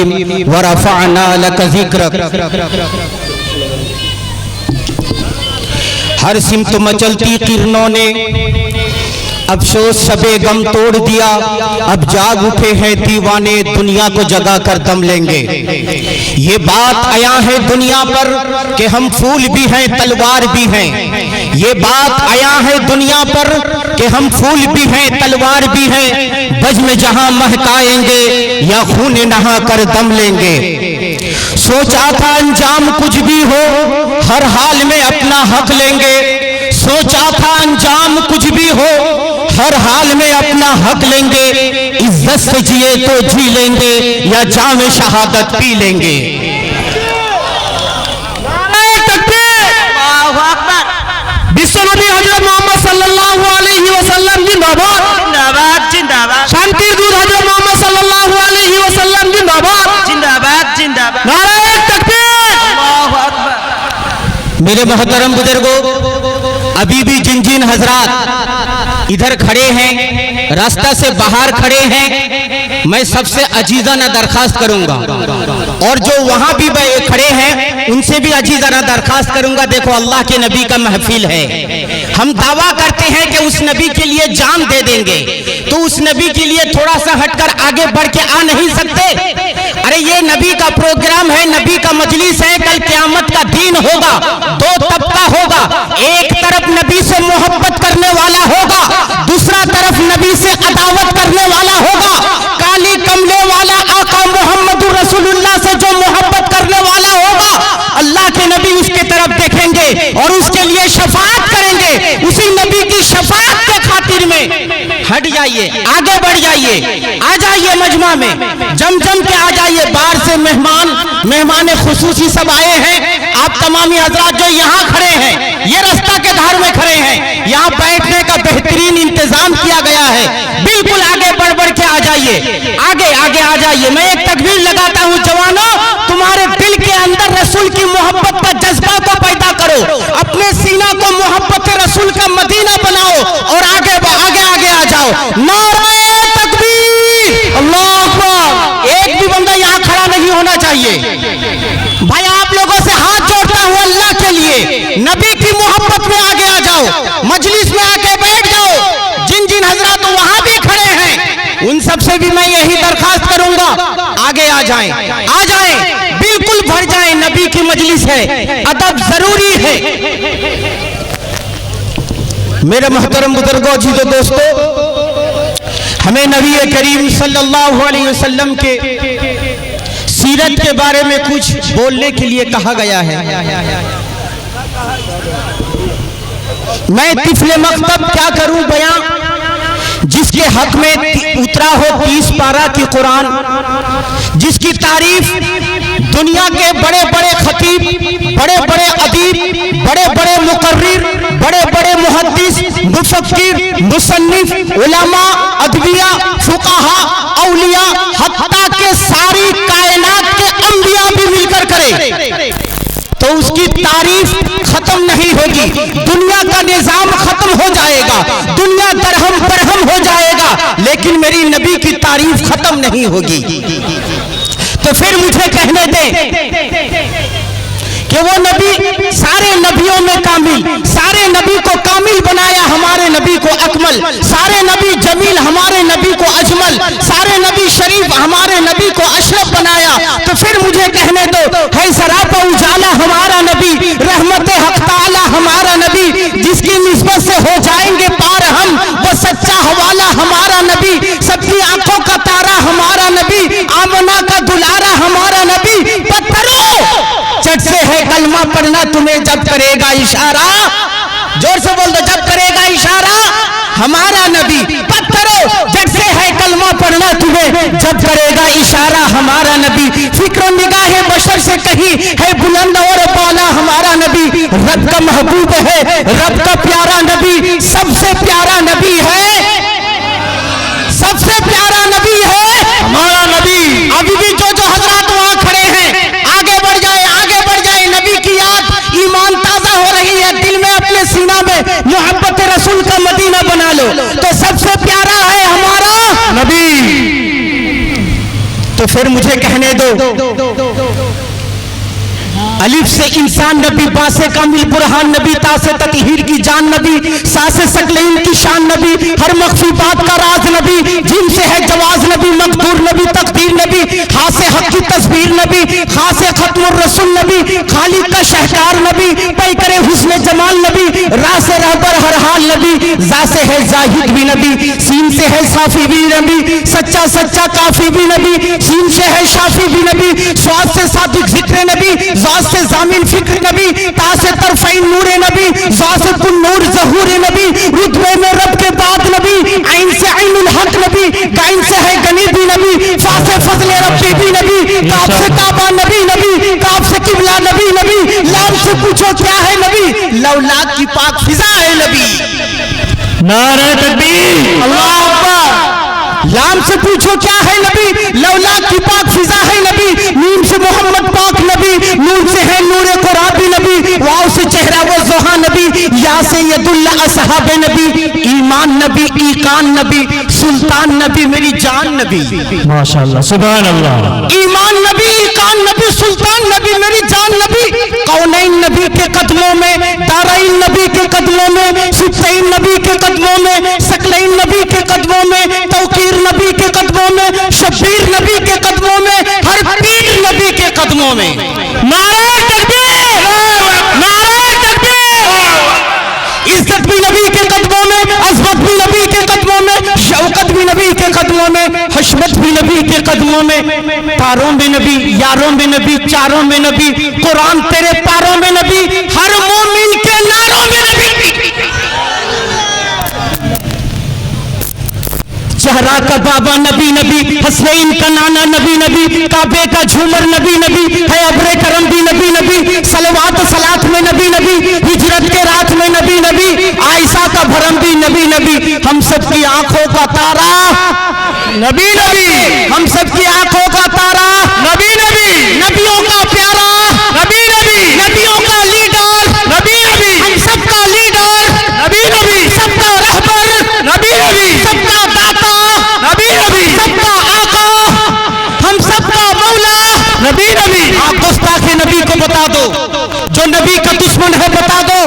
ورفعنا لك ذکرک۔ ہر سمت مچلتی کرنوں نے افسوس شبِ غم توڑ دیا، اب جاگ اٹھے ہیں دیوانے، دنیا کو جگا کر دم لیں گے۔ یہ بات عیاں ہے دنیا پر کہ ہم پھول بھی ہیں تلوار بھی ہیں، یہ بات عیاں ہے دنیا پر کہ ہم پھول بھی ہیں تلوار بھی ہیں، بزم جہاں مہکائیں گے یا خون نہا کر دم لیں گے۔ سوچا تھا انجام کچھ بھی ہو ہر حال میں اپنا حق لیں گے، سوچا تھا انجام کچھ بھی ہو ہر حال میں اپنا حق لیں گے، عزت سے جیے تو جی لیں گے یا جام شہادت پی لیں گے۔ বিশ্ব নবী হযরত মুহাম্মদ সাল্লাল্লাহু আলাইহি ওয়াসাল্লাম জিন্দাবাদ জিন্দাবাদ জিন্দাবাদ। শান্তির দূত হযরত মুহাম্মদ সাল্লাল্লাহু আলাইহি ওয়াসাল্লাম জিন্দাবাদ জিন্দাবাদ জিন্দাবাদ। নারে তাকবীর আল্লাহু আকবার। میرے محترم بزرگوں، ابھی بھی جن جن حضرات ادھر کھڑے ہیں، راستہ سے باہر کھڑے ہیں، میں سب سے عزیزانہ درخواست کروں گا، اور جو وہاں بھی کھڑے ہیں ان سے بھی عزیزانہ درخواست کروں گا، دیکھو اللہ کے نبی کا محفل ہے، ہم دعویٰ کرتے ہیں کہ اس نبی کے لیے جان دے دیں گے، تو اس نبی کے لیے تھوڑا سا ہٹ کر آگے بڑھ کے آ نہیں سکتے؟ ارے یہ نبی کا پروگرام ہے، نبی کا مجلس ہے، کل قیامت کا دین ہوگا، دو طبقہ ہوگا، ایک طرف نبی سے محبت کرنے والا ہوگا، دوسرا طرف نبی سے عداوت کرنے والا ہوگا۔ کالی کملے والا آقا محمد رسول اللہ سے جو محبت کرنے والا ہوگا، اللہ کے نبی اس کے طرف دیکھیں گے اور اس کے لیے شفاعت کریں گے۔ اسی نبی کی شفاعت کے خاطر میں ہٹ جائیے، آگے بڑھ جائیے، آ جائیے مجمع میں، جم جم کے آ جائیے۔ باہر سے مہمان خصوصی سب آئے ہیں، آپ تمامی حضرات جو یہاں کھڑے ہیں، یہ رستہ کے دھار میں کھڑے ہیں، یہاں بیٹھنے کا بہترین انتظام کیا گیا ہے، بالکل آگے بڑھ بڑھ کے آ جائیے، آگے آگے آ جائیے۔ میں ایک تکبیر لگاتا ہوں، جوانوں تمہارے دل کے اندر رسول کی محبت کا جذبہ کو پیدا کرو، اپنے سینہ کو محبت رسول کا مدینہ بناؤ اور آگے آگے آگے آ جاؤ۔ نعرہ تکبیر، اللہ اکبر۔ ایک بھی بندہ یہاں کھڑا نہیں ہونا چاہیے۔ بھائی آپ لوگوں سے ہاتھ جوڑتا ہوں اللہ کے لیے، نبی کی محبت میں آگے آ جاؤ، مجلس میں آ کے بیٹھ جاؤ۔ جن جن حضرات وہاں بھی کھڑے ہیں ان سب سے بھی میں یہی درخواست کروں گا، آگے آ جائیں، آ جائیں، بالکل بھر جائیں، نبی کی مجلس ہے، ادب ضروری ہے۔ میرے محترم بزرگوں، عزیزو دوستو، ہمیں نبی کریم صلی اللہ علیہ وسلم کے سیرت کے بارے میں کچھ بولنے کے لیے کہا گیا ہے۔ میں طفل مکتب کیا کروں بیان، جس کے حق میں اترا ہو 30 پارہ کی قرآن، جس کی تعریف دنیا کے بڑے بڑے خطیب، بڑے بڑے ادیب، بڑے بڑے مقرر، بڑے بڑے محدث، مفکر، مصنف، علماء، ادبیاء، فقہاء، اولیاء، حتیٰ کہ ساری کائنات کے انبیاء بھی مل کر کرے تو اس کی تعریف ختم نہیں ہوگی، دنیا کا نظام ختم ہو جائے گا، دنیا درہم برہم ہو جائے گا، لیکن میری نبی کی تعریف ختم نہیں ہوگی۔ تو پھر مجھے کہنے دیں کہ وہ نبی سارے نبیوں میں کامل، سارے نبی کو کامل بنایا، ہمارے نبی کو اکمل، سارے نبی جمیل، ہمارے نبی کو اجمل، سارے نبی شریف، ہمارے نبی کو اشرف بنایا۔ تو پھر مجھے کہنے دو، ہے سراپا اجالا ہمارا نبی، رحمت حق تعالی ہمارا نبی، جس کی نسبت سے ہو جائیں گے پار ہم، وہ سچا حوالہ ہمارا نبی، سب کی آنکھوں کا تارا ہمارا نبی، آمنہ کا دلارا ہمارا نبی۔ پتھروں چٹ سے ہے کلمہ پڑھنا تمہیں جب کرے گا اشارہ، زور سے بول دو، جب کرے گا اشارہ ہمارا نبی۔ پتھروں جٹ سے ہے کلمہ پڑھنا تمہیں جب کرے گا اشارہ ہمارا نبی۔ فکر و نگاہ بشر سے کہیں ہے بلند اور بالا ہمارا نبی، رب کا محبوب ہے، رب کا پیارا نبی، سب سے پیارا نبی ہے، سب سے پیارا نبی ہے ہمارا نبی۔ ابھی بھی جو حضرات وہاں کھڑے ہیں، آگے بڑھ جائے، آگے بڑھ جائے، نبی کی یاد، ایمان تازہ ہو رہی ہے، دل میں اپنے سینہ میں محبت رسول کا مدینہ بنا لو، تو سب سے پیارا ہے ہمارا نبی۔ تو پھر مجھے کہنے دو، الف سے انسان نبی، با سے کامل برہان نبی، تا سے تطہیر کی جان نبی، سا سے ثقلین کی شان نبی، ہر مخفی بات کا راز نبی، جن سے ہے جواز نبی، مقدور نبی، تقدیر نبی، ہا سے حق کی تصویر نبی، خا سے ختم الرسول نبی، خالق کا شہکار نبی، پے کرے حسن جمال نبی، را سے رہبر ہر حال نبی، زا سے ہے زاہد بھی نبی، سین سے ہے صافی بھی نبی، سچا سچا کافی بھی نبی، سین سے ہے شافی بھی نبی، سواد سے صادق ذکر نبی، ذات سے زامن فکر نبی، تا سے طرفین نور نبی، ذا سے کن نور ظہور نبی، رتبے میں رب کے بعد نبی، عین سے عین الحق نبی، گائن سے ہے گنی بھی نبی، فا سے فضل ربی بھی نبی، کاف سے کعبہ نبی نبی، کاف سے قبلہ نبی نبی، لام سے پوچھو کیا ہے نبی، لولاک کی پاک فضا ہے نبی، نعرہ تکبیر، اللہ اکبر، لام سے پوچھو کیا ہے نبی، لولاک کی پاک فضا ہے نبی، نیم سے محمد پاک نبی، نور سے ہے نور قرآبی نبی، واو سے چہرہ و زہا نبی، یا سے ید اللہ اصحاب نبی، ایمان نبی، ایقان نبی، سلطان نبی، میری جان نبی، ماشاءاللہ، سبحان اللہ، ایمان نبی، ایقان نبی، سلطان نبی، میری جان نبی، کونین نبی کے قدموں میں، دارین نبی کے قدموں میں، ستین نبی کے قدموں میں، ثقلین نبی کے قدموں میں، توقیر نبی کے قدموں میں، شبیر نبی کے قدموں میں، ہر پیر نبی کے قدموں میں، نعرہ تکبیر، نعرہ تکبیر، عزت بھی نبی کے قدموں میں، عظمت بھی نبی کے قدموں میں، شوکت بھی نبی کے قدموں میں، حشمت بھی نبی کے قدموں میں، تاروں میں نبی، یاروں میں نبی، چاروں میں نبی، قرآن تیرے پاروں میں نبی، ہر مومن کے ناروں میں نبی، زہرا کا بابا نبی نبی، حسنین کا نانا نبی نبی، کعبے کا جھومر نبی نبی، ہے ابر کرم بھی نبی نبی، صلوات صلات میں نبی نبی، ہجرت کے رات میں نبی نبی، عائشہ کا بھرم بھی نبی نبی، ہم سب کی آنکھوں کا تارا نبی نبی، ہم سب کی آنکھوں کا تارا نبی نبی، نبیوں کا پیارا نبی نبی، نبیوں کا لیڈر نبی نبی، ہم سب کا لیڈر نبی نبی، سب کا رہبر نبی نبی، سب کا داتا نبی نبی، سب کا آقا ہم سب کا مولا نبی نبی، آپ گستاخ نبی کو بتا دو، جو نبی کا دشمن ہے بتا دو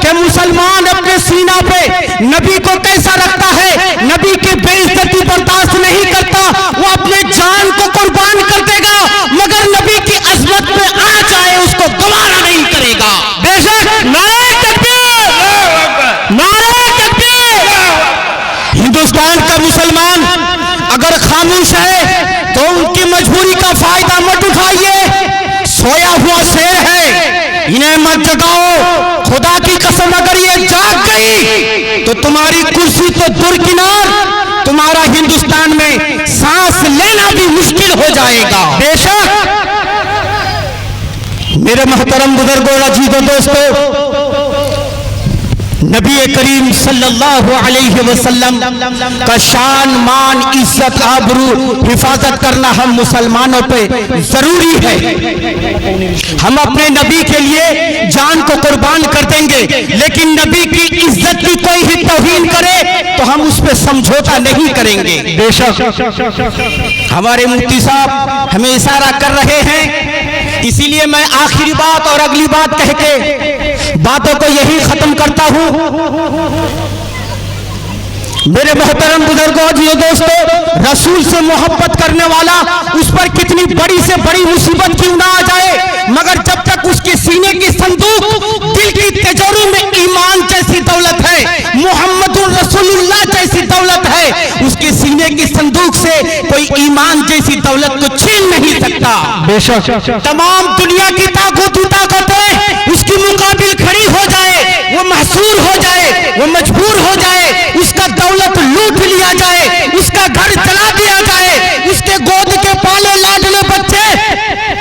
کہ مسلمان اپنے سینہ پہ نبی کو کیسا رکھتا ہے، نبی کی بے عزتی برداشت نہیں کرتا، وہ اپنے جان کو قربان کر دے گا مگر نبی کی عظمت پہ آ جائے اس کو گوارا نہیں کرے گا، بے شک، نعرہ تکبیر، نعرہ تکبیر، ہندوستان کا مسلمان اگر خاموش ہے تو ان کی مجبوری کا فائدہ مت اٹھائیے، سویا ہوا شیر ہے انہیں مت جگاؤ، خدا کی قسم اگر یہ جاگ گئی تو تمہاری کرسی تو درکنار، تمہارا ہندوستان میں سانس لینا بھی مشکل ہو جائے گا، بے شک، میرے محترم بزرگوں، عزیزوں، دوستو، نبی کریم صلی اللہ علیہ وسلم کا شان، مان، عزت، آبرو حفاظت کرنا ہم مسلمانوں پہ ضروری ہے، ہم اپنے نبی کے لیے جان کو قربان کر دیں گے، لیکن نبی کی عزت کی کوئی ہی توہین کرے تو ہم اس پہ سمجھوتا نہیں کریں گے، بے شک، ہمارے مفتی صاحب ہمیں اشارہ کر رہے ہیں، اسی لیے میں آخری بات اور اگلی بات کہہ کے باتوں کو یہی ختم کرتا ہوں، میرے محترم بزرگوں، عزیزوں، دوستو، رسول سے محبت کرنے والا اس پر کتنی بڑی سے بڑی مصیبت کیوں نہ آ جائے مگر جب تک اس کے سینے کی صندوق دل کی تجوری میں ایمان جیسی دولت ہے، محمد رسول اللہ جیسی دولت ہے، اس کے سینے کی صندوق سے کوئی ایمان جیسی دولت کو چھین نہیں سکتا، بے شک، تمام دنیا کی طاقتیں اس کی مقابل کھڑی ہو جائے، وہ محصور ہو جائے، وہ مجبور ہو جائے، اس کا دولت لوٹ لیا جائے، اس کا گھر جلا دیا جائے، اس کے گود کے پالے لاڈلے بچے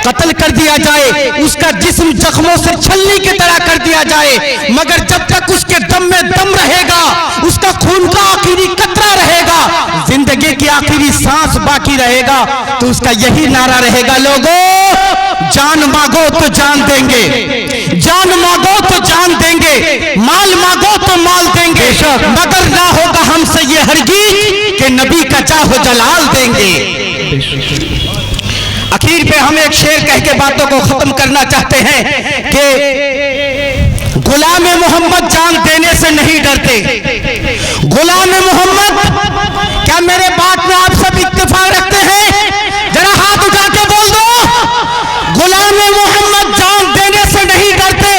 قتل کر دیا جائے، اس کا جسم زخموں سے چھلنی کی طرح کر دیا جائے، مگر جب تک اس کے دم میں دم رہے گا، اس کا خون کا آخری قطرہ رہے گا، زندگی کی آخری سانس باقی رہے گا تو اس کا یہی نعرہ رہے گا، لوگوں جان مانگو تو جان دیں گے، جان مانگو تو جان دیں گے، مال مانگو تو مال دیں گے، مگر نہ ہوگا ہم سے یہ ہرگز کہ نبی کا جاہ و جلال دیں گے۔ आखिर पे हम एक शेर कह के बातों को खत्म करना चाहते हैं कि गुलाम मोहम्मद जान देने से नहीं डरते। गुलाम मोहम्मद, क्या मेरे बात में आप सब इत्तेफाक रखते हैं? जरा हाथ उठा के बोल दो। गुलाम मोहम्मद जान देने से नहीं डरते।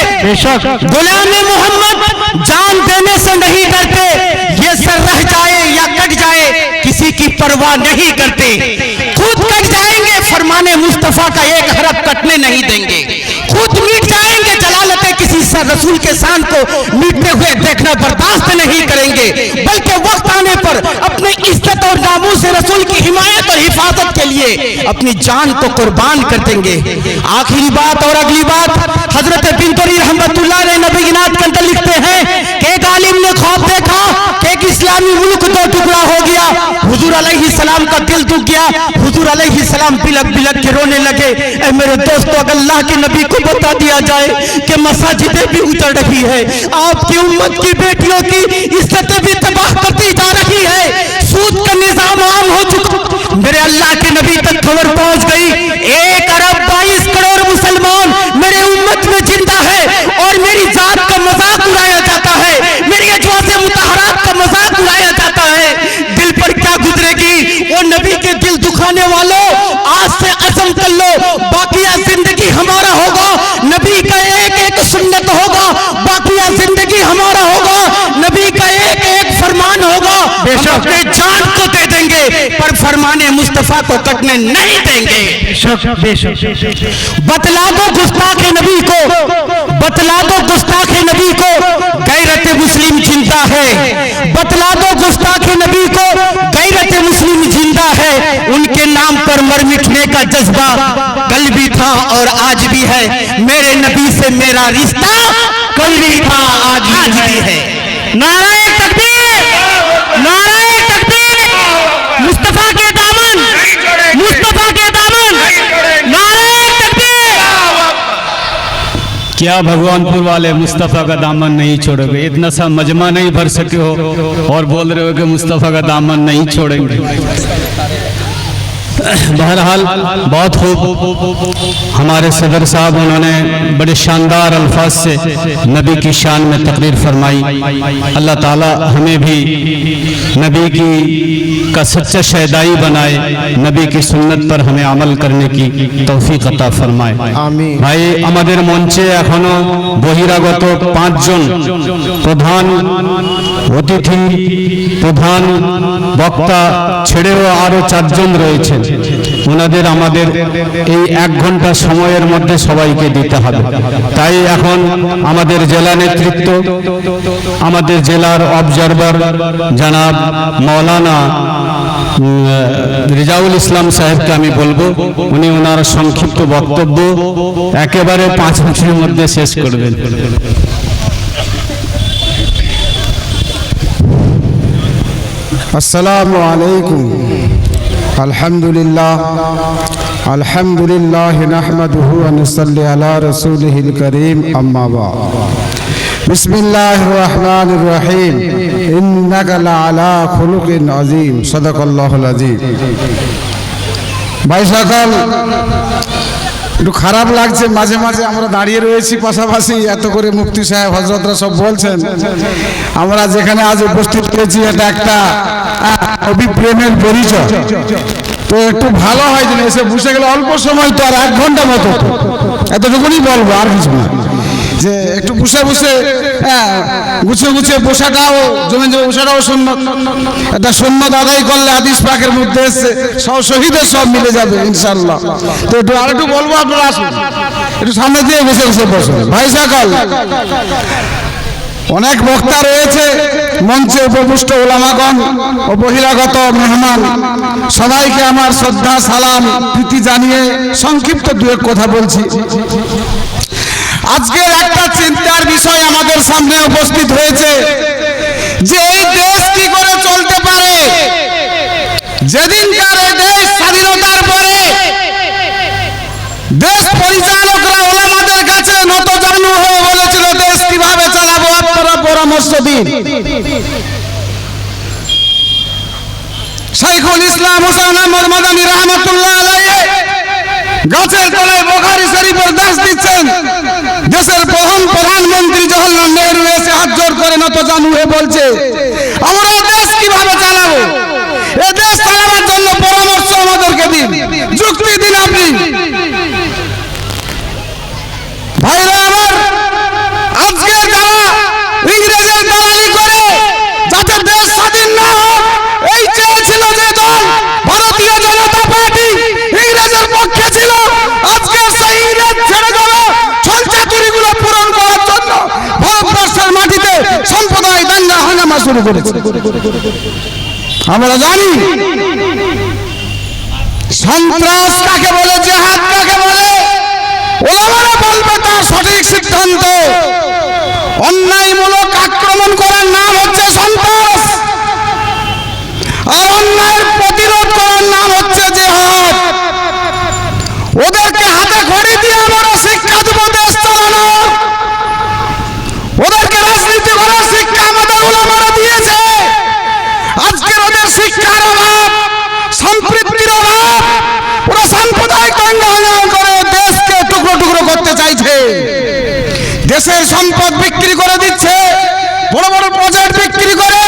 गुलाम मोहम्मद जान देने से नहीं डरते। ये सर रह जाए या कट जाए किसी की परवाह नहीं करते। खुद कट जाएंगे, फरमाने मुस्तफा का एक हरफ कटने नहीं देंगे। खुद मिट जाएंगे, जलालते किसी सर रसूल के शान को मिटते हुए देखना बर्दाश्त नहीं करेंगे, बल्कि वक्त आने पर अपने इज्जत और नामूस से रसूल की हिमायत और हिफाजत के लिए अपनी जान को कुर्बान कर देंगे। आखिरी बात और अगली बात, हजरत बिंतुरी रहमतुल्लाह अलैह नबी के नात के अंदर लिखते हैं कि एक आलिम ने ख्वाब देखा कि एक इस्लामी मुल्क दो टुकड़ा हो गया। हुजूर अलैहिस्सलाम का दिल दुख गया। हुजूर अलैहिस्सलाम बिलक बिलक के रोने लगे। ऐ मेरे दोस्तों, अगर अल्लाह के नबी को बता दिया जाए कि मसाजिदें भी उतर रही है, आपकी उम्मत की बेटियों की इज्जतें भी तबाह करती जा रही है, सूद का निजाम आम हो चुका, मेरे अल्लाह के नबी तक खबर पहुंच गई। 1 अरब 22 करोड़ मुसलमान मेरे उम्मत में जिंदा है और मेरी जात का मजाक उड़ाया जाता है, मेरी अजवाज़े मुतहरात का मजाक उड़ाया जाता है। दिल पर क्या गुजरेगी? वो नबी के दिल दुखाने वालों, आज से अज़म कर लो, बाकिया जिंदगी हमारा होगा। नबी का एक एक सुन्नत होगा, बाकिया जिंदगी हमारा होगा। नबी का एक एक फरमान होगा। हम अपने जान को दे देंगे पर फरमाने मुस्तफा को कटने नहीं देंगे। बतला दो गुस्ताख नबी को, बतला दो गुस्ताख नबी को गैरत मुस्लिम जिंदा है। बतला दो गुस्ताख नबी को गैरत मुस्लिम जिंदा है। उनके नाम पर मर मिटने का जज्बा कल भी था और आज भी है। मेरे नबी से मेरा रिश्ता कल भी था आज भी है। नारे तकबीर, नारे तकबीर, मुस्तफा के दामन, मुस्तफा के दामन, नारे तकबीर। क्या भगवानपुर वाले मुस्तफ़ा का दामन नहीं छोड़ोगे? इतना सा मजमा नहीं भर सके हो और बोल रहे हो कि मुस्तफ़ा का दामन नहीं छोड़ेंगे। बहरहाल बहुत खूब हमारे सदर साहब, उन्होंने बड़े शानदार अल्फाज से नबी की शान में तकरीर फरमाई। अल्लाह ताला हमें भी नबी की का सच्चा शहदाई बनाए, नबी की सुन्नत पर हमें अमल करने की तौफीक अता फरमाए। भाई, আমাদের মঞ্চে এখনো বহিরাগত 5 জন প্রধান অতিথি, প্রধান বক্তা ছেড়েও আরো 4 জন রয়েছেন। ওনাদের আমাদের এই 1 ঘন্টা সময়ের মধ্যে সবাইকে দিতে হবে। তাই এখন আমাদের জেলা নেতৃত্ব, আমাদের জেলার অবজারভার জনাব মাওলানা রিজাউল ইসলাম সাহেবকে আমি বলবো, উনি ওনার সংক্ষিপ্ত বক্তব্য একেবারে 5 মিনিটের মধ্যে শেষ করবেন। अस्सलामु अलैकुम। अल्हम्दुलिल्लाह, अल्हम्दुलिल्लाह नहमदुहु व नसल्ली अला रसूलिहिल करीम, अम्मा बाद। बिस्मिल्लाहिर रहमानिर रहीम। इन्नका लअला खुलुकिन अजीम। सदकाल्लाहुल अजीम। भाई सकल, একটু খারাপ লাগছে, মাঝে মাঝে আমরা দাঁড়িয়ে রয়েছি পাশাপাশি, এত করে মুফতি সাহেব হযরতরা সব বলছেন, আমরা যেখানে আজ উপস্থিত হয়েছি এটা একটা অভিপ্রেমের পরিচয়। তো একটু ভালো হয় যে এসে বসে গেলে অল্প সময়, তো আর 1 ঘন্টা মতো, এতটুকুনি বলবো, আর কিছু না। যে একটু বসে বসে গুছিয়ে গুছিয়ে বসাটাও, জমে জমে বসাটাও সুন্নত। এটা সুন্নত আদায় করলে হাদিস পাকের মধ্যে এসেছে সব শহীদের সব মিলে যাবে ইনশাআল্লাহ। তো একটু আর একটু বলবো, আপনারা আসুন, একটু সামনে দিয়ে বসে বসে বসুন। ভাই সকল, অনেক বক্তা রয়েছে মঞ্চে, উপবিষ্ট ওলামাগণ ও বহিরাগত মেহমান, সবাইকে আমার শ্রদ্ধা সালাম প্রীতি জানিয়ে সংক্ষিপ্ত 2 কথা বলছি। আজকের একটা চিন্তার বিষয় আমাদের সামনে উপস্থিত হয়েছে যে এই দেশ কি করে চলতে পারে। যেদিনকার এই দেশ স্বাধীনতার পরে দেশ পরিচালকরা ওলামাদের কাছে নতজানু হয়ে বলেছিল দেশ কিভাবে চালাবো, আপনারা পরামর্শ দিন। শাইখুল ইসলাম হুসাইন আহমদ মাদানী রাহমাতুল্লাহ আলাইহি গাছের তলায় বুখারী শরীফের দেশ দিচ্ছেন। দেশের প্রধানমন্ত্রী জওহরলাল নেহরু এসে হাত জোড় করে নত জানু হয়ে বলছে আমরা দেশ কিভাবে চালাবো, এ দেশ চালাবার জন্য পরামর্শ আমাদেরকে দিন, যুক্তি দিন আপনি। ভাইরা আমার, আজকে যারা ইংরেজের দালালি করে যাতে দেশ স্বাধীন না হোক এই চেয়েছিল যে দল ভারতীয় জনতা পার্টি ইংরেজের পক্ষে ছিল, আজকে সেই ইংরেজ ছেড়ে যাবে ছলচাতুরিগুলো পূরণ করার জন্য ভারতবর্ষের মাটিতে সম্প্রদায় দাঙ্গা হাঙ্গামা শুরু করেছে। আমরা জানি সন্ত্রাস কাকে বলে, জিহাদ কাকে বলে, ওলামারা বলবে তার সঠিক সিদ্ধান্ত। অন্যায়মূলক আক্রমণ করার নাম হচ্ছে সন্ত্রাস, আর অন্যায়ের প্রতিরোধ করার নাম হচ্ছে জিহাদ। ওদেরকে হাতে খড়ি দিয়ে আমরা শিক্ষা দেব দেশ চালানোর, ওদেরকে রাজনীতি করার শিক্ষা আমাদের ওলামারা দিয়েছে। আজকের ওদের শিক্ষার অভাব, সম্পৃক্তির অভাব, ওরা সাম্প্রদায়িক দাঙ্গা হাঙ্গামা করে দেশকে টুকরো টুকরো করতে চাইছে। দেশের সম্পদ বিক্রি করে দিচ্ছে, বড় বড় প্রজেক্ট বিক্রি করে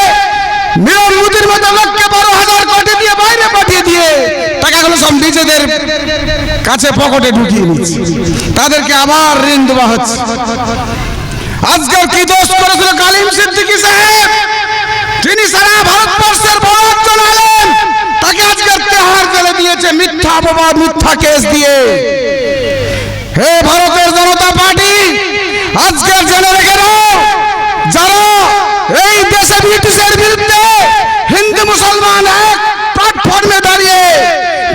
নীরব মোদীর মতো লোককে 12,000 কোটি দিয়ে বাইরে পাঠিয়ে দিয়ে টাকাগুলো সব নিজেদের কাছে পকেটে ঢুকিয়ে নিচ্ছে, তাদেরকে আবার ঋণ দেওয়া হচ্ছে। আজকের কি দোষ করেছিল কালিম সিদ্দিকী সাহেব, তিনি সারা ভারতবর্ষের বড় একজন আলেম, তাকে আজকের তেহার জেলে দিয়েছে মিথ্যা অপবাদ, মিথ্যা কেস দিয়ে। হে ভারতের জনতা পার্টি, আজকে জেনে রেখে নাও, যারা এই দেশে ব্রিটিশের বিরুদ্ধে হিন্দু মুসলমান এক প্ল্যাটফর্মে দাঁড়িয়ে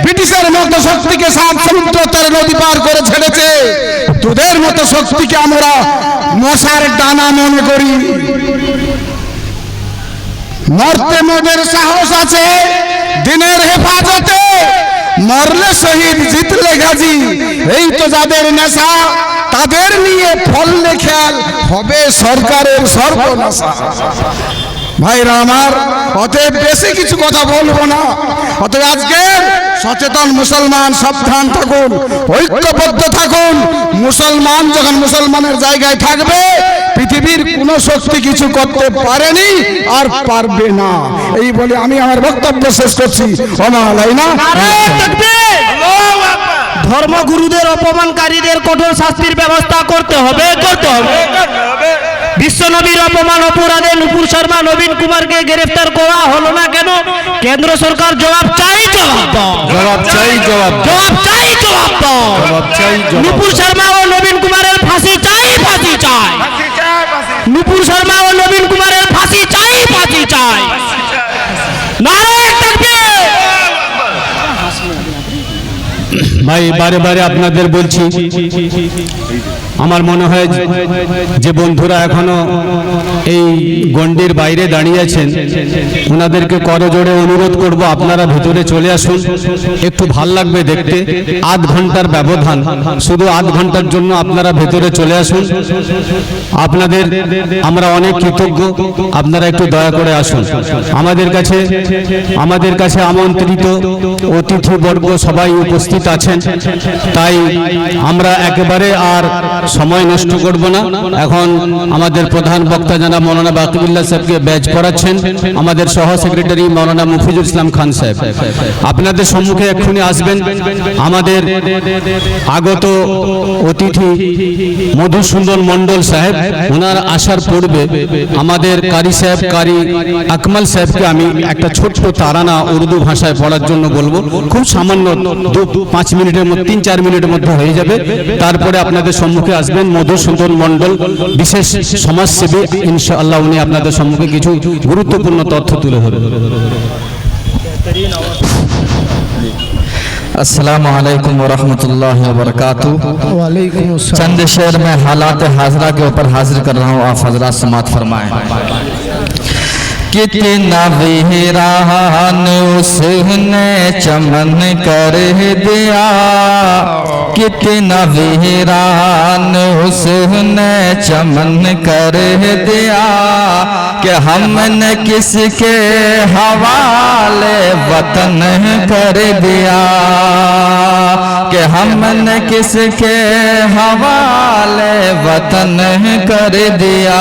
ব্রিটিশের মতো শক্তিকে সাত সমুদ্র তরে নদী পার করে ছেড়েছে, তোদের মতো শক্তিকে আমরা মশার ডানা মনে করি। মরতে মোদের সাহস আছে দিনের হেফাজতে, মরলে শহীদ জিতলে গাজী, এই তো যাদের নেশা, তাদের নিয়ে ফললে খেয়াল হবে সরকারের সর্বনাশা। ভাইরা আমার, অতএব বেশি কিছু কথা বলবো না। অতএব আজকে সচেতন মুসলমান সাবধান থাকুন, ঐক্যবদ্ধ থাকুন। মুসলমান যখন মুসলমানের জায়গায় থাকবে, পৃথিবীর কোন শক্তি কিছু করতে পারেনি আর পারবে না। এই বলে আমি আমার বক্তব্য শেষ করছি। ধর্মগুরুদের অপমানকারীদের কঠোর শাস্তির ব্যবস্থা করতে হবে, করতে হবে। বিশ্বনবীর অপমান অপরাধে নুপুর শর্মা নবীন কুমারকে গ্রেফতার করা হলো না কেন? কেন্দ্র সরকার জবাব চাই, জবাব চাই, জবাব চাই, জবাব চাই। নুপুর শর্মা ও নবীন কুমারের ফাঁসি চাই, ফাঁসি চাই। নুপুর শর্মা ও নবীন কুমারের ফাঁসি চাই, ফাঁসি চাই। নারায়ে তাকবীর। ভাই বারে বারে আপনাদের বলছি, আমার মনে হয় যে বন্ধুরা এখনো এই গণ্ডির বাইরে দাঁড়িয়ে আছেন, ওনাদেরকে করজোড়ে অনুরোধ করব আপনারা ভিতরে চলে আসুন, একটু ভাল লাগবে দেখতে। আধ ঘন্টার ব্যবধান, শুধু আধ ঘন্টার জন্য আপনারা ভিতরে চলে আসুন। আপনাদের আমরা অনেক কৃতজ্ঞ, আপনারা একটু দয়া করে আসুন। আমাদের কাছে আমন্ত্রিত অতিথিবর্গ সবাই উপস্থিত আছেন, তাই আমরা একেবারে আর সময় নষ্ট করব না। এখন আমাদের প্রধান বক্তা জানাব মৌলানা বাকিবুল্লাহ সাহেবকে ব্যাচ পড়াচ্ছেন, আমাদের সহ সেক্রেটারি মৌলানা মুফিজুল ইসলাম খান সাহেব আপনাদের সম্মুখে এক্ষুনি আসবেন। আমাদের আগত অতিথি মধুসূদন মণ্ডল সাহেব, ওনার আসার পূর্বে আমাদের কারি সাহেব, কারি আকমাল সাহেবকে আমি একটা ছোট্ট তারানা উর্দু ভাষায় পড়ার জন্য বলবো। খুব সামান্য 5 মিনিটের মধ্যে, 3-4 মিনিটের মধ্যে হয়ে যাবে। তারপরে আপনাদের সম্মুখে আসবেন মধুসূদন মণ্ডল, বিশেষ সমাজসেবী, ইনশাআল্লাহ উনি আপনাদের সম্মুখে কিছু গুরুত্বপূর্ণ তথ্য তুলে ধরবেন। अस्सलाम वालेकुम वरहमतुल्लाहि वबरकातुहू। चंद शेर में हालात हाजरा के ऊपर हाजिर कर रहा हूँ, आप हजरात समात फरमाएं। कितना वीरान उसने चमन कर दिया, कितना वीरान उसने चमन कर दिया, कि हमने किसके हवाले वतन कर दिया, कि हमने किसके हवाले वतन कर दिया।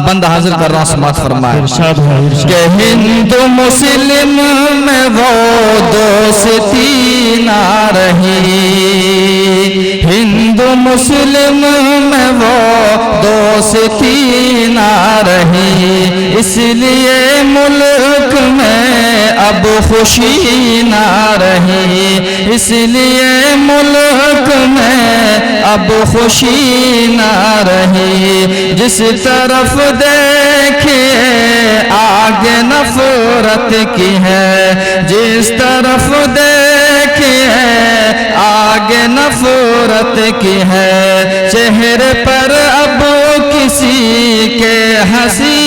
बंदा हाजिर कर रहा हूं, समात फरमाए कि हिंदू मुस्लिम में वो दोस्ती ना रही, हिंदू मुस्लिम में वो दोस्ती ना रही, इसलिए मुल्क में अब खुशी ना रही, इसलिए मुल्क में अब खुशी ना रही। जिस तरफ देखिए आगे नफरत की है, जिस तरफ देखिए आगे नफरत की है, चेहरे पर अब किसी के हंसी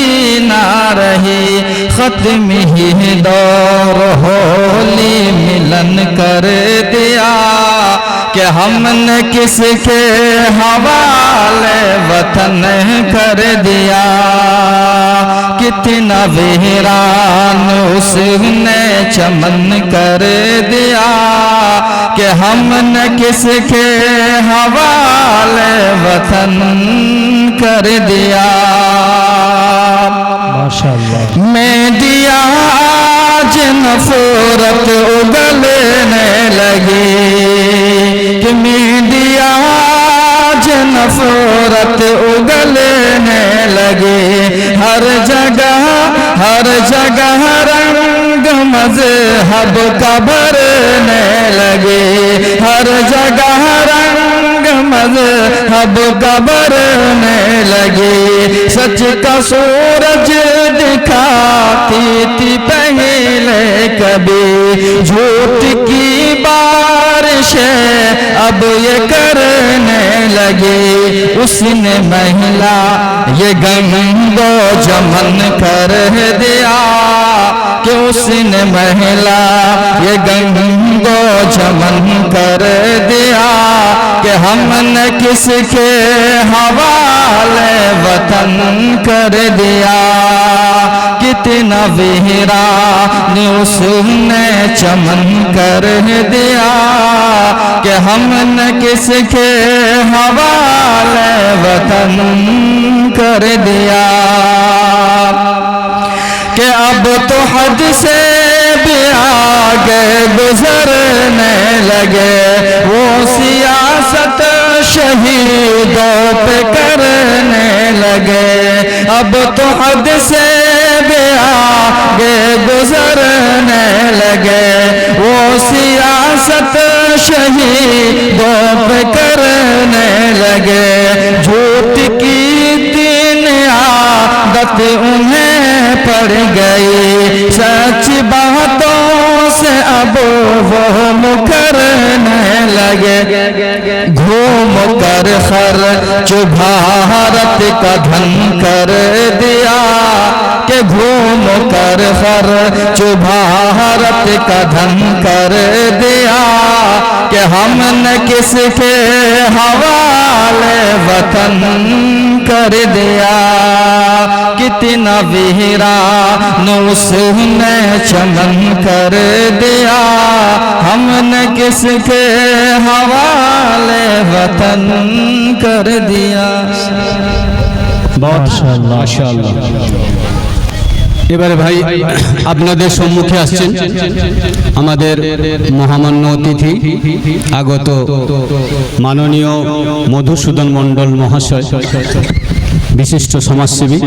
ना रही। खत्म ही दौर होली मिलन कर दिया, कि हमने किसके हवाले वतन कर दिया। कितना वीरान उसने चमन कर दिया, कि हमने किसके हवाले वतन कर दिया। माशाअल्लाह। मैं दिया आज नफरत उगलने लगी, कि मैं दिया आज नफरत उगलने लगे। हर जगह रंग मज़हब का भरने लगे, हर जगह रंग मज़हब का भरने लगे। सच का सूरज दिखाती थी पहले कभी, झूठ की बारिश अब ये करने लगे। उसने महिला ये गंगो जमन कर दिया, कि उसने महिला ये गंगो जमन कर दिया, कि हमने किसके हवाले वतन कर दिया। कितना वीरान उसने चमन कर दिया, कि हमने किसके हवाले वतन कर दिया। कि अब तो हद से भी आगे गुजरने लगे, वो सियासत शहीदों पे करने लगे। अब तो हद से भी आगे गुजरने लगे, वो सियासत शहीदों पे करने लगे। झूठ की तीन आदत उन्हें पड़ गई, सच बातों से अब वो मुकरने लगे। घूम कर खर्च भारत का धन कर दिया, कि घूम कर खर्च भारत का धन कर दिया, कि हमने किसके हवाले वतन कर दिया। कितना वीरान उसने चमन कर दिया, हमने किसके हवाले वतन कर दिया। মাশাআল্লাহ। এবারে ভাই আপনাদের সম্মুখে আসছেন আমাদের মহামান্য অতিথি আগত মাননীয় মধুসূদন মণ্ডল মহাশয়, বিশিষ্ট সমাজসেবী।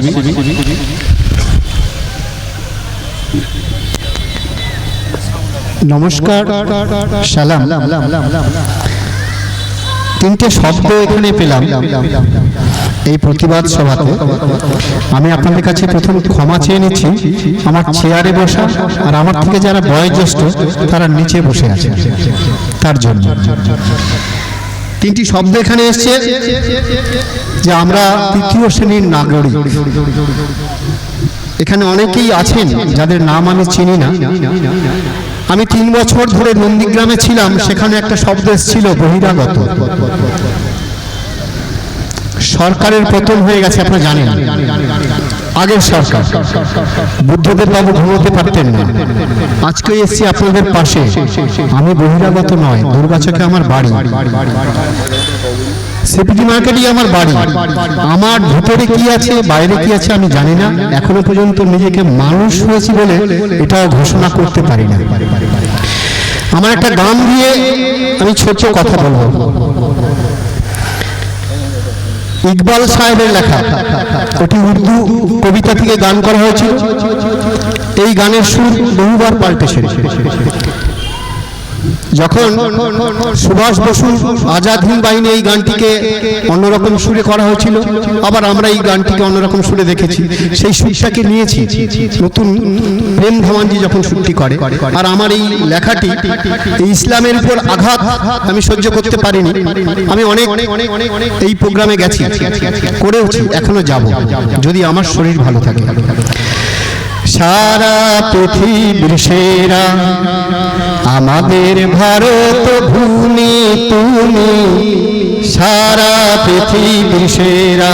নমস্কার, সালাম। তিনটে শব্দ এখানে পেলাম এই প্রতিবাদ সভাতে। আমি আপনাদের কাছে প্রথম ক্ষমা চেয়ে নিচ্ছি, আমার চেয়ারে বসা আর আমার থেকে যারা বয়োজ্যেষ্ঠ তারা নিচে বসে আছে তার জন্য। তিনটি শব্দ এখানে এসছে যে আমরা তৃতীয় শ্রেণীর নাগরিক। এখানে অনেকেই আছেন যাদের নাম আমি চিনি না। আমি 3 বছর ধরে নন্দীগ্রামে ছিলাম, সেখানে একটা শব্দ এসেছিল বহিরাগত। সরকারের পতন হয়ে গেছে, আপনারা জানেন। আগের সরকার বুদ্ধদেব বাবু ঘুমোতে পারতেন না। আজকে এসেছি আপনাদের পাশে। আমি বহিরাগত নয়, দুর্গাচকে আমার বাড়ি, সিপিটি মার্কেটই আমার বাড়ি। আমার ভিতরে কি আছে বাইরে কি আছে আমি জানি না। এখনো পর্যন্ত নিজেকে মানুষ হয়েছি বলে এটাও ঘোষণা করতে পারি না। আমার একটা গান দিয়ে আমি ছোট কথা বলবো। ইকবাল সাহেবের লেখা, ওটি উর্দু কবিতা থেকে গান করা হয়েছিল। এই গানের সুর বহুবার পাল্টেছে। যখন সুভাষ বসু আজাদ হিন্দ বাহিনী এই গানটিকে অন্যরকম সুরে করা হয়েছিল, আবার আমরা এই গানটিকে অন্যরকম সুরে দেখেছি। সেই সুরটাকে নিয়েছি নতুন প্রেম ধামানজি যখন সুরটি করে। আর আমার এই লেখাটি এই ইসলামের উপর আঘাত আমি সহ্য করতে পারিনি। আমি অনেক এই প্রোগ্রামে গেছি, করেওছি, এখনো যাব যদি আমার শরীর ভালো থাকে। সারা পৃথিবীর সেরা আমাদের ভারত ভূমি তুমি, সারা পৃথিবীর সেরা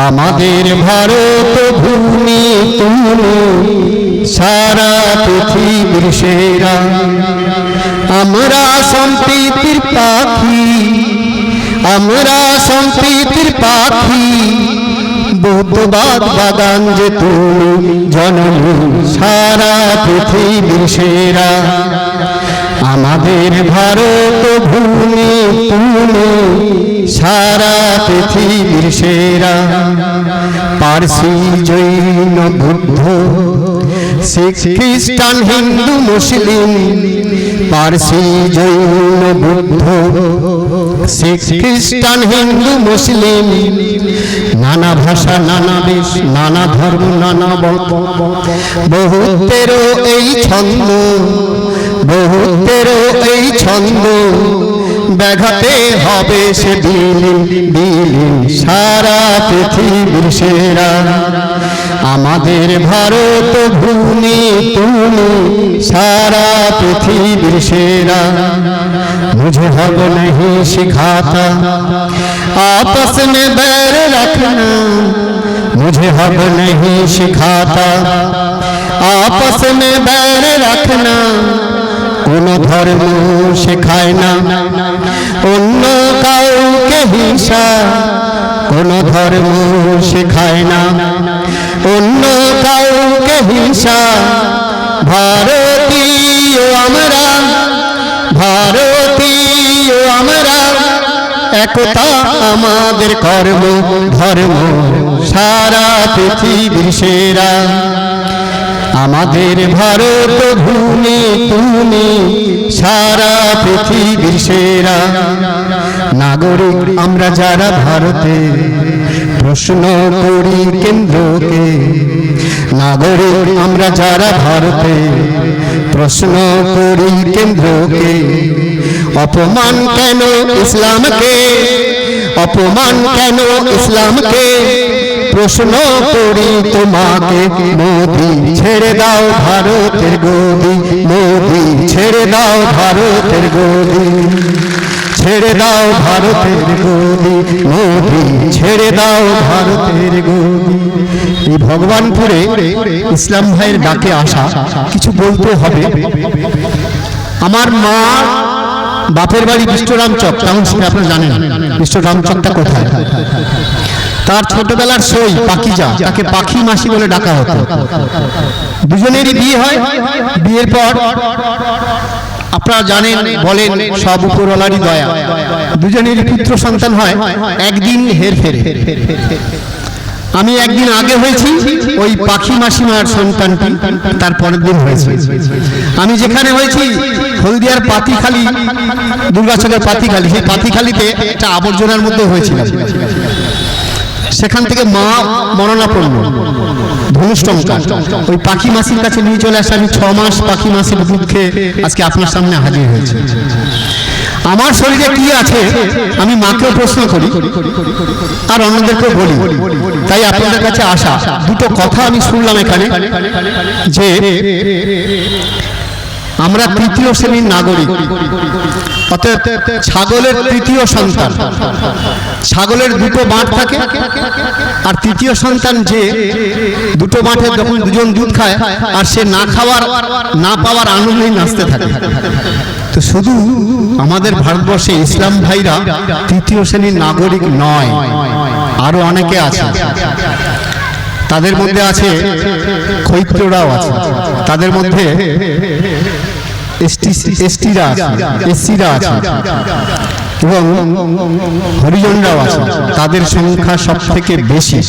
আমাদের ভারত ভূমি তুমি, সারা পৃথিবীর সেরা। আমরা সম্প্রীতির পাখি, আমরা সম্প্রীতির পাখি, বৌদ্ধবাদ বাগান যে তুমি জননী, সারা পৃথিবীর সেরা আমাদের ভারত ভূমি তুমি, সারা পৃথিবীর সেরা। পারসি জৈন বুদ্ধ শিখ খ্রিস্টান হিন্দু মুসলিম, পারসি জৈন বুদ্ধ শিখ খ্রিস্টান হিন্দু মুসলিম, নানা ভাষা নানা দেশ নানা ধর্ম নানা মত, বহুতেরও এই ছন্দ, বহুতেরও এই ছন্দ, ব্যাঘাতে হবে সে বিলীন বিলীন, সারা পৃথিবীর সেরা আমাদের ভারত ভূমি তুমি, সারা পৃথিবীর সেরা। मुझे हब नहीं सिखाता आपस में बैर रखना, मुझे हब नहीं सिखाता आपस में बैर रखना, কোনো ধর্ম শেখায় না অন্য কাউকে হিংসা, কোনো ধর্ম শেখায় না অন্য কাউকে হিংসা। ভারতীয় আমরা, ভারতীয় আমরা, একতা আমাদের কর্ম ধর্ম, সারা পৃথিবীর সেরা আমাদের ভারত ভূমি তুমি, সারা পৃথিবীর সেরা। নাগরিক আমরা যারা ভারতে, প্রশ্ন করি কেন্দ্রকে, নাগরিক আমরা যারা ভারতে, প্রশ্ন করি কেন্দ্রকে। অপমান কেন ইসলামকে, অপমান কেন ইসলামকে, প্রশ্ন করি তোমাকে। মোদি ছেড়ে দাও ভারতের গদি, মোদি ছেড়ে দাও ভারতের গদি, ছেড়ে দাও ভারতের গদি, মোদি ছেড়ে দাও ভারতের গদি। এই ভগবানপুরে ইসলাম ভাইয়ের ডাকে আসা, কিছু বলতে হবে। আমার মা বাপের বাড়ি বিশ্বরামচক টাউনশিপে, আপনারা জানেন বিশ্বরামচকটা কোথায়। তার ছোটবেলার সই পাখিজা, তাকে পাখি মাসি বলে ডাকা হতো। দুজনেরই বিয়ে হয়, বিয়ের পর আপনারা জানেন বলেন সব উপরওয়ালারই দয়া, দুজনেরই পুত্র সন্তান হয়। একদিন হেরফেরে আমি একদিন আগে হয়েছি, ওই পাখি মাসিমার সন্তানটি তার পরের দিন হয়েছে। আমি যেখানে হয়েছি হলদিয়ার পাতিখালি, দুর্গাচকের পাতিখালি, সেই পাতিখালিতে একটা আবর্জনার মধ্যে হয়েছিল। সেখান থেকে মা মরণাপন্ন ধনুষ্টঙ্কার, ওই পাখি মাসির কাছে নিয়ে চলে আসে। আমি 6 মাস পাখি মাসির দুধ খেয়ে আজকে আপনার সামনে হাজির হয়েছে। আমার শরীরে কি আছে আমি মাকেও প্রশ্ন করি আর অন্যদেরকেও বলি। তাই আপনাদের কাছে আসা, দুটো কথা আমি শুনলাম এখানে যে আমরা তৃতীয় শ্রেণীর নাগরিক, অর্থাৎ ছাগলের তৃতীয় সন্তান। ছাগলের দুটো বাঁট থাকে আর তৃতীয় সন্তান যে দুটো বাঁটে যখন দুজন দুধ খায় আর সে না পাওয়ার আনন্দেই নাচতে থাকে। তো শুধু আমাদের ভারতবর্ষে ইসলাম ভাইরা তৃতীয় শ্রেণীর নাগরিক নয়, আরো অনেকে আছে। তাদের মধ্যে আছে ক্ষৈত্ররাও আছে, তাদের মধ্যে এসটিরা আছে, এসসিরা আছে এবং হরিজনরাও আছে। তাদের সংখ্যা সব থেকে বেশি।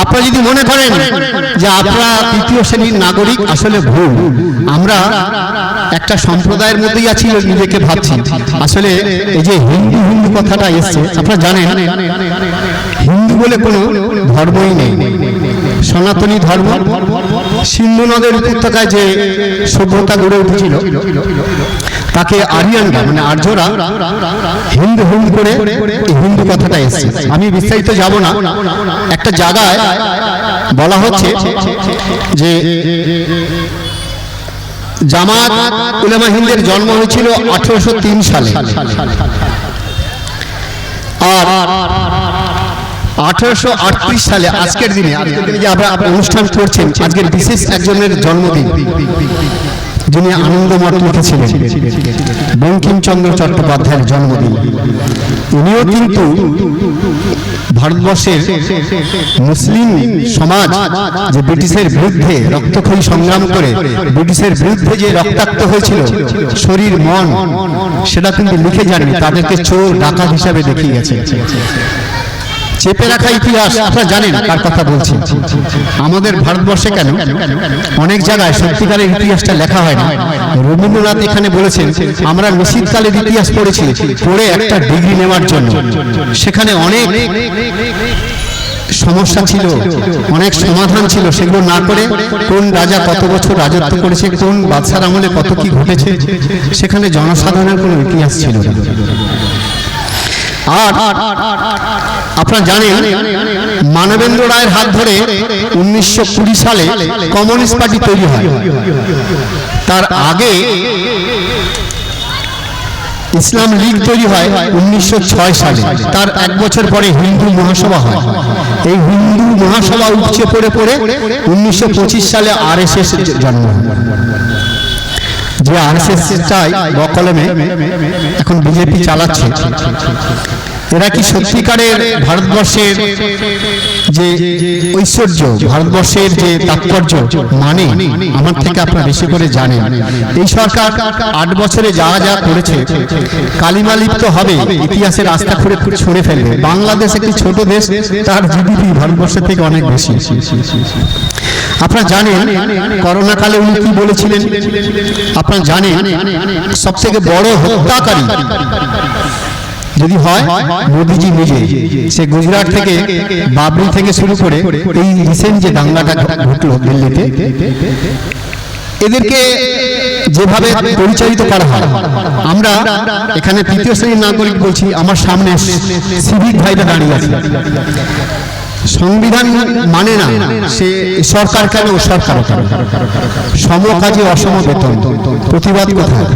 আপনারা যদি মনে করেন যে আপনারা তৃতীয় শ্রেণীর নাগরিক, আসলে ভুল। আমরা একটা সম্প্রদায়ের মধ্যেই আছি নিজেকে ভাবছি। আসলে এই যে হিন্দু হিন্দু কথাটা এসছে, আপনারা জানেন হিন্দু বলে কোনো ধর্মই নেই। সনাতনী ধর্ম সিন্ধু নদের উপত্যকায় যে সভ্যতা গড়ে উঠেছিল তাকে আরিয়ানরা মানে আর্যরা হিন্দু হিন্দু করে হিন্দু কথাটা এসছে। আমি বিস্তারিত যাব না। একটা জায়গায় বলা হচ্ছে যে জামাত উলামা হিন্দের জন্ম হয়েছিল 1803 সালে আর 1838 সালে আজকের দিনে যে আপনারা অনুষ্ঠান করছেন, আজকের বিশেষ একজনের জন্মদিন যিনি আনন্দমঠ লিখেছিলেন, বঙ্কিমচন্দ্র চট্টোপাধ্যায়ের জন্মদিন। উনিও কিন্তু ভারতবর্ষের মুসলিম সমাজ যে ব্রিটিশের বিরুদ্ধে রক্তক্ষয়ী সংগ্রাম করে ব্রিটিশের বিরুদ্ধে যে রক্তাক্ত হয়েছিল শরীর মন, সেটা কিন্তু লিখে যাননি, তাদেরকে চোর ডাকাত হিসাবে দেখিয়ে গেছে। চেপে রাখা ইতিহাস আপনারা জানেন কার কথা বলছি। আমাদের ভারতবর্ষে কেন অনেক জায়গায় সত্যিকারের ইতিহাসটা লেখা হয় না। রবীন্দ্রনাথ এখানে বলেছেন আমরা নিশীথকালের ইতিহাস পড়েছি, পড়ে একটা ডিগ্রি নেওয়ার জন্য। সেখানে অনেক সমস্যা ছিল, অনেক সমাধান ছিল, সেগুলো না করে কোন রাজা কত বছর রাজত্ব করেছে, কোন বাদশার আমলে কত কি ঘটেছে, সেখানে জনসাধারণের কোনো ইতিহাস ছিল না। আর আপনারা জানেন মানবেন্দ্র রায়ের হাত ধরে 1920 সালে কমিউনিস্ট পার্টি তৈরি হয়। তার আগে ইসলাম লীগ তৈরি হয় 1906 সালে। তার এক বছর পরে হিন্দু মহাসভা হয়। এই হিন্দু মহাসভা উপচে পড়ে 1925 সালে আরএসএস জন্ম হয়। যে আরএসএসটাই বকলমে এখন বিজেপি চালাচ্ছে। এরা কি সত্যিকারের ভারতবর্ষের যে ঐশ্বর্য, ভারতবর্ষের যে তাৎপর্য মানে? আমার থেকে আপনারা বেশি করে জানেন। এই সরকার 8 বছরে যা যা করেছে, কালিমা লিপ্ত হবে, ইতিহাসের আস্থা করে ছড়ে ফেলবে। বাংলাদেশ একটি ছোট দেশ, তার জিডিপি ভারতবর্ষের থেকে অনেক বেশি। আপনারা জানেন করোনা কালে উনি কি বলেছিলেন? আপনারা জানেন সব থেকে বড় হত্যাকারী যদি হয় মোদিজি নিজে। সে গুজরাট থেকে বাবরি থেকে শুরু করে এই রিসেন্ট যে দাঙ্গাটা ঘটলো দিল্লিতে, এদেরকে যেভাবে পরিচালিত করা হয়, আমরা এখানে তৃতীয় শ্রেণীর নাগরিক বলছি, আমার সামনে সিভিক ভাইরা দাঁড়িয়ে আছে। সংবিধান মানে না, সে সরকার কেন ও সরকার কেন, সম কাজে অসম বেতন, প্রতিবাদ কোথায়?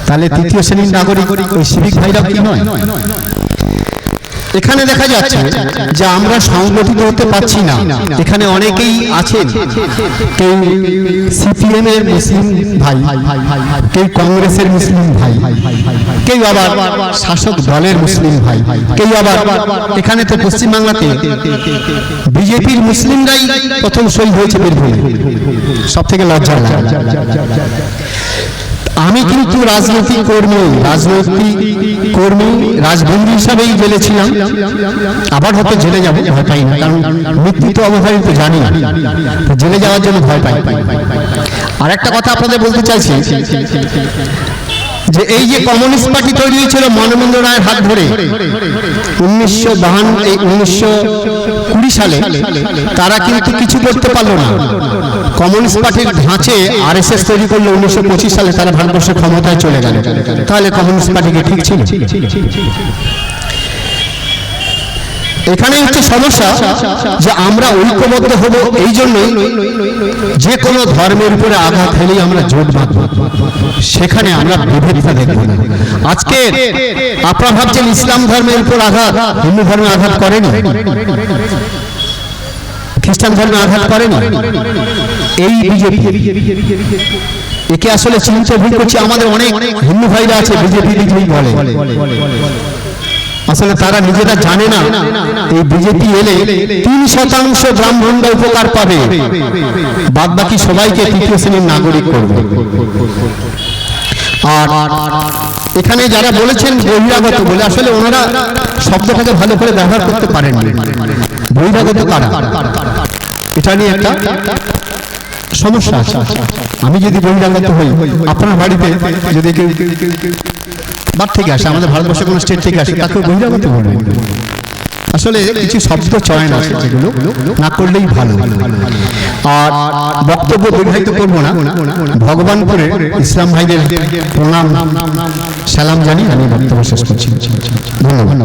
তাহলে তৃতীয় শ্রেণীর নাগরিক ওই সিভিক ভাইরা কি নয়? এখানে দেখা যাচ্ছে যে আমরা সংগঠিত হতে পারছি না। এখানে অনেকেই আছেন, কেউ সিপিএম এর মুসলিম ভাই, কেউ কংগ্রেসের মুসলিম ভাই, কেউ আবার শাসক দলের মুসলিম ভাই, কেউ আবার এখানে তো পশ্চিমবাংলাতে বিজেপির মুসলিমরাই প্রথম শহীদ হয়েছে বীরভূমে। সব থেকে লজ্জার লাগে। আমি কিন্তু রাজনৈতিক কর্মী রাজবন্দী হিসাবেই জেলে ছিলাম, আবার হয়তো জেলে যাবো, ভয় পাই না, কারণ মৃত্যু তো অবধারিত জানি না, জেলে যাওয়ার জন্য ভয় পাই। আর একটা কথা আপনাদের বলতে চাইছি যে এই যে কমিউনিস্ট পার্টি তৈরি হয়েছিল মনমোহন রায়ের হাত ধরে 1920 সালে, তারা কিন্তু কিছু করতে পারলো না। কমিউনিস্ট পার্টির ধাঁচে আরএসএস তৈরি করলো 1925 সালে, তারা ভারতবর্ষের ক্ষমতায় চলে গেল। তাহলে কমিউনিস্ট পার্টিকে ঠিক ছিল? এখানে হচ্ছে সমস্যা যে আমরা ঐক্যবদ্ধ হব এই জন্যই যে কোনো ধর্মের উপরে আঘাত হলেই আমরা জোট বাঁধব, সেখানে আমরা বিভেদতা দেখব না। আজকে আপনারা ভাবছেন ইসলাম ধর্মের উপর আঘাত, হিন্দু ধর্মে আঘাত করেনি, খ্রিস্টান ধর্মে আঘাত করেনি, এই বিজেপি। একে আসলে চিন্তা ভুল করছে। আমাদের অনেক হিন্দু ভাইরা আছে বিজেপি বলে, আসলে তারা নিজেরা জানে না এই বিজেপি এলে 3% ব্রাহ্মণরা উপকার পাবে, বাদ বাকি সবাইকে তৃতীয় শ্রেণীর নাগরিক করবে। আর এখানে যারা বলেছেন বহিরাগত বলে, আসলে ওনারা শব্দটাকে ভালো করে ব্যবহার করতে পারেননি। বহিরাগত কারা, এটা নিয়ে একটা সমস্যা আছে। আমি যদি বহিরাগত হই, আপনার বাড়িতে যদি কেউ বার থেকে আসে, আমাদের ভারতবর্ষের কোনো স্টেট থেকে আসে, তাকে বহিরাগত বলবে। আসলে কিছু শব্দ চয়ন আছে যেগুলো না করলেই ভালো। আর বক্তব্য দীর্ঘায়িত করবো না, ভগবানপুরে ইসলাম ভাইদের প্রণাম সালাম জানি আমি বক্তব্য শেষ করছি। ধন্যবাদ।